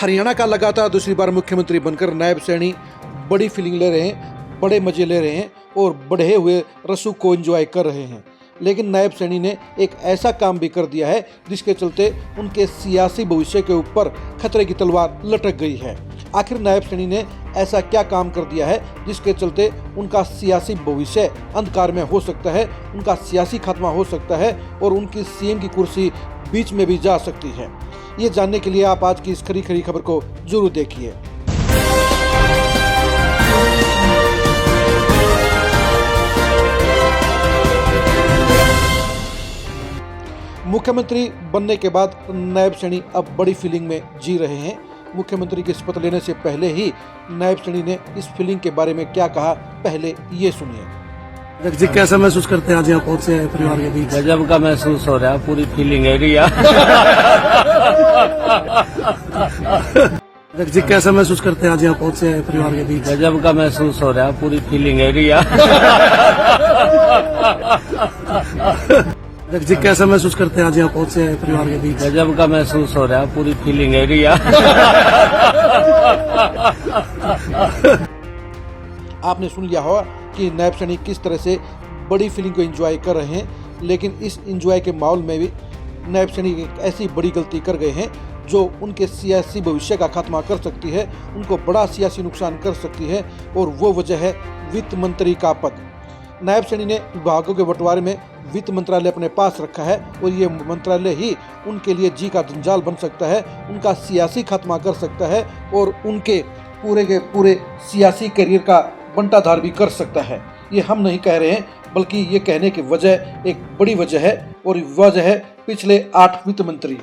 हरियाणा का लगातार दूसरी बार मुख्यमंत्री बनकर नायब सैनी बड़ी फीलिंग ले रहे हैं, बड़े मजे ले रहे हैं और बढ़े हुए रसूख को एंजॉय कर रहे हैं। लेकिन नायब सैनी ने एक ऐसा काम भी कर दिया है जिसके चलते उनके सियासी भविष्य के ऊपर खतरे की तलवार लटक गई है। आखिर नायब सैनी ने ऐसा क्या काम कर दिया है जिसके चलते उनका सियासी भविष्य अंधकार में हो सकता है, उनका सियासी खात्मा हो सकता है और उनकी सीएम की कुर्सी बीच में भी जा सकती है। ये जानने के लिए आप आज की इस खरी खरी खबर को जरूर देखिए। मुख्यमंत्री बनने के बाद नायब सैनी अब बड़ी फीलिंग में जी रहे हैं। मुख्यमंत्री की शपथ लेने से पहले ही नायब सैनी ने इस फीलिंग के बारे में क्या कहा, पहले ये सुनिए। जी कैसा महसूस करते हैं आज यहाँ पहुंचे हैं परिवार के बीच? गजब का महसूस हो रहा है, पूरी फीलिंग है रिया। जी कैसा महसूस करते हैं आज यहाँ पहुंचे हैं परिवार के बीच? गजब का महसूस हो रहा है, पूरी फीलिंग है रिया। जी कैसा महसूस करते हैं आज यहाँ पहुंचे हैं परिवार के बीच? गजब का महसूस हो रहा है, पूरी फीलिंग है रिया। आपने सुन लिया होगा कि नायब सैनी किस तरह से बड़ी फीलिंग को एंजॉय कर रहे हैं, लेकिन इस एंजॉय के माहौल में भी नायब सैनी एक ऐसी बड़ी गलती कर गए हैं जो उनके सियासी भविष्य का खात्मा कर सकती है, उनको बड़ा सियासी नुकसान कर सकती है और वो वजह है वित्त मंत्री का पद। नायब सैनी ने विभागों के बंटवारे में वित्त मंत्रालय अपने पास रखा है और ये मंत्रालय ही उनके लिए जी का जंजाल बन सकता है, उनका सियासी खात्मा कर सकता है और उनके पूरे के पूरे सियासी करियर का बंटाधार भी कर सकता है। ये हम नहीं कह रहे हैं, बल्कि ये कहने की वजह एक बड़ी वजह है और वजह है पिछले 8 वित्त मंत्री।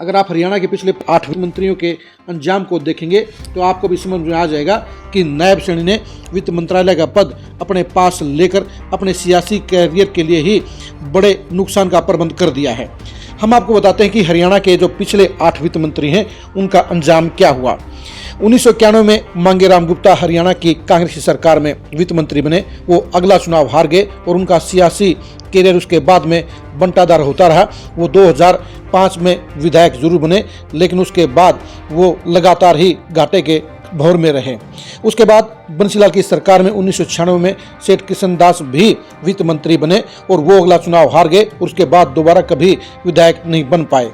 अगर आप हरियाणा के पिछले 8 वित्त मंत्रियों के अंजाम को देखेंगे तो आपको भी समझ में आ जाएगा कि नायब सैनी ने वित्त मंत्रालय का पद अपने पास लेकर अपने सियासी कैरियर के लिए ही बड़े नुकसान का प्रबंध कर दिया है। हम आपको बताते हैं कि हरियाणा के जो पिछले 8 वित्त मंत्री हैं उनका अंजाम क्या हुआ। 1991 में मांगेराम गुप्ता हरियाणा की कांग्रेस की सरकार में वित्त मंत्री बने। वो अगला चुनाव हार गए और उनका सियासी कैरियर उसके बाद में बंटाधार होता रहा। वो 2005 में विधायक जरूर बने, लेकिन उसके बाद वो लगातार ही घाटे के भौर में रहे। उसके बाद बंसीलाल की सरकार में 1996 में सेठ किशन दास भी वित्त मंत्री बने और वो अगला चुनाव हार गए। उसके बाद दोबारा कभी विधायक नहीं बन पाए।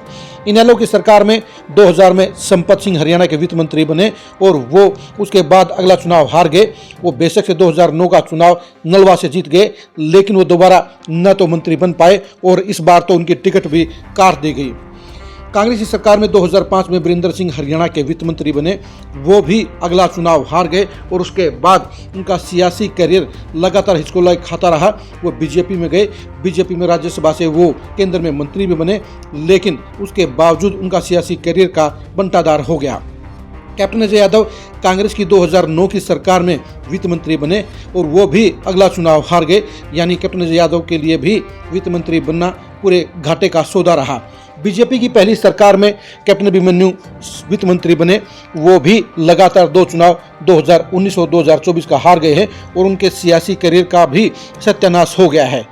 इनेलो की सरकार में 2000 में संपत सिंह हरियाणा के वित्त मंत्री बने और वो उसके बाद अगला चुनाव हार गए। वो बेशक से 2009 का चुनाव नलवा से जीत गए, लेकिन वो दोबारा न तो मंत्री बन पाए और इस बार तो उनकी टिकट भी काट दी गई। कांग्रेस की सरकार में 2005 में वीरेंद्र सिंह हरियाणा के वित्त मंत्री बने। वो भी अगला चुनाव हार गए और उसके बाद उनका सियासी करियर लगातार हिचकोला खाता रहा। वो बीजेपी में गए, बीजेपी में राज्यसभा से वो केंद्र में मंत्री भी बने, लेकिन उसके बावजूद उनका सियासी करियर का बंटाधार हो गया। कैप्टन अजय यादव कांग्रेस की 2009 की सरकार में वित्त मंत्री बने और वो भी अगला चुनाव हार गए। यानी कैप्टन अजय यादव के लिए भी वित्त मंत्री बनना पूरे घाटे का सौदा रहा। बीजेपी की पहली सरकार में कैप्टन अभिमन्यु वित्त मंत्री बने। वो भी लगातार 2 चुनाव 2019 और 2024 का हार गए हैं और उनके सियासी करियर का भी सत्यानाश हो गया है।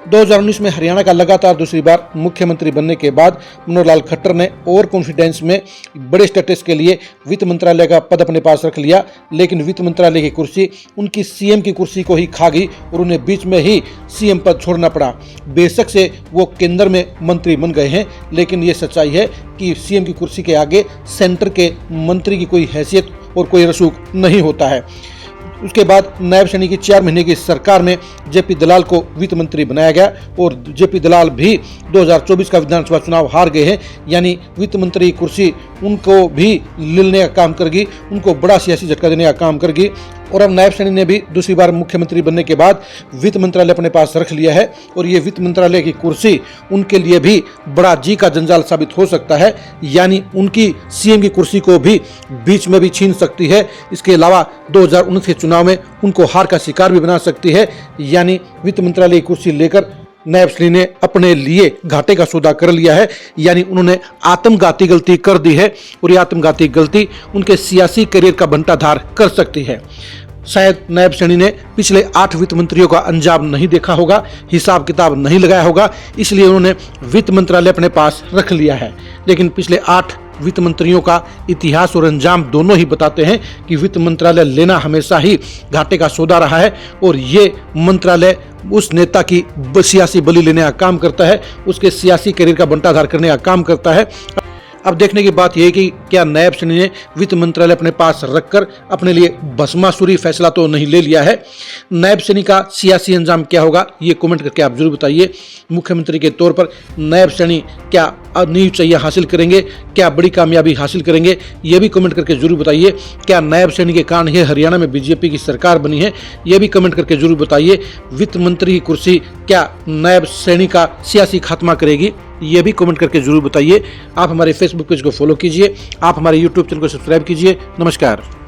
2019 में हरियाणा का लगातार दूसरी बार मुख्यमंत्री बनने के बाद मनोहर लाल खट्टर ने ओवर कॉन्फिडेंस में बड़े स्टेटस के लिए वित्त मंत्रालय का पद अपने पास रख लिया, लेकिन वित्त मंत्रालय की कुर्सी उनकी सीएम की कुर्सी को ही खा गई और उन्हें बीच में ही सीएम पद छोड़ना पड़ा। बेशक से वो केंद्र में मंत्री बन गए हैं, लेकिन ये सच्चाई है कि सीएम की कुर्सी के आगे सेंटर के मंत्री की कोई हैसियत और कोई रसूख नहीं होता है। उसके बाद नायब सैनी की 4 महीने की सरकार में जेपी दलाल को वित्त मंत्री बनाया गया और जेपी दलाल भी 2024 का विधानसभा चुनाव हार गए हैं। यानी वित्त मंत्री कुर्सी उनको भी लेने का काम करेगी, उनको बड़ा सियासी झटका देने का काम करेगी। और अब नायब सैनी ने भी दूसरी बार मुख्यमंत्री बनने के बाद वित्त मंत्रालय अपने पास रख लिया है और ये वित्त मंत्रालय की कुर्सी उनके लिए भी बड़ा जी का जंजाल साबित हो सकता है। यानी उनकी सीएम की कुर्सी को भी बीच में भी छीन सकती है। इसके अलावा 2019 के चुनाव में उनको हार का शिकार भी बना सकती है। यानी वित्त मंत्रालय की कुर्सी लेकर नायब सैनी ने अपने लिए घाटे का सौदा कर लिया है। यानी उन्होंने आत्मघाती गलती कर दी है और ये आत्मघाती गलती उनके सियासी करियर का बंटाधार कर सकती है। शायद नायब सैनी ने पिछले 8 वित्त मंत्रियों का अंजाम नहीं देखा होगा, हिसाब किताब नहीं लगाया होगा, इसलिए उन्होंने वित्त मंत्रालय अपने पास रख लिया है। लेकिन पिछले 8 वित्त मंत्रियों का इतिहास और अंजाम दोनों ही बताते हैं कि वित्त मंत्रालय लेना हमेशा ही घाटे का सौदा रहा है और ये मंत्रालय उस नेता की सियासी बलि लेने का काम करता है, उसके सियासी करियर का बंटाधार करने का काम करता है। अब देखने की बात यह है कि क्या नायब सैनी ने वित्त मंत्रालय अपने पास रखकर अपने लिए भस्मासुरी फैसला तो नहीं ले लिया है। नायब सैनी का सियासी अंजाम क्या होगा ये कमेंट करके आप जरूर बताइए। मुख्यमंत्री के तौर पर नायब सैनी क्या नींव चाहिए हासिल करेंगे, क्या बड़ी कामयाबी हासिल करेंगे, ये भी कमेंट करके जरूर बताइए। क्या नायब सैनी के कारण ये हरियाणा में बीजेपी की सरकार बनी है, ये भी कमेंट करके जरूर बताइए। वित्त मंत्री की कुर्सी क्या नायब सैनी का सियासी खात्मा करेगी, ये भी कमेंट करके जरूर बताइए। आप हमारे फेसबुक पेज को फॉलो कीजिए, आप हमारे यूट्यूब चैनल को सब्सक्राइब कीजिए। नमस्कार।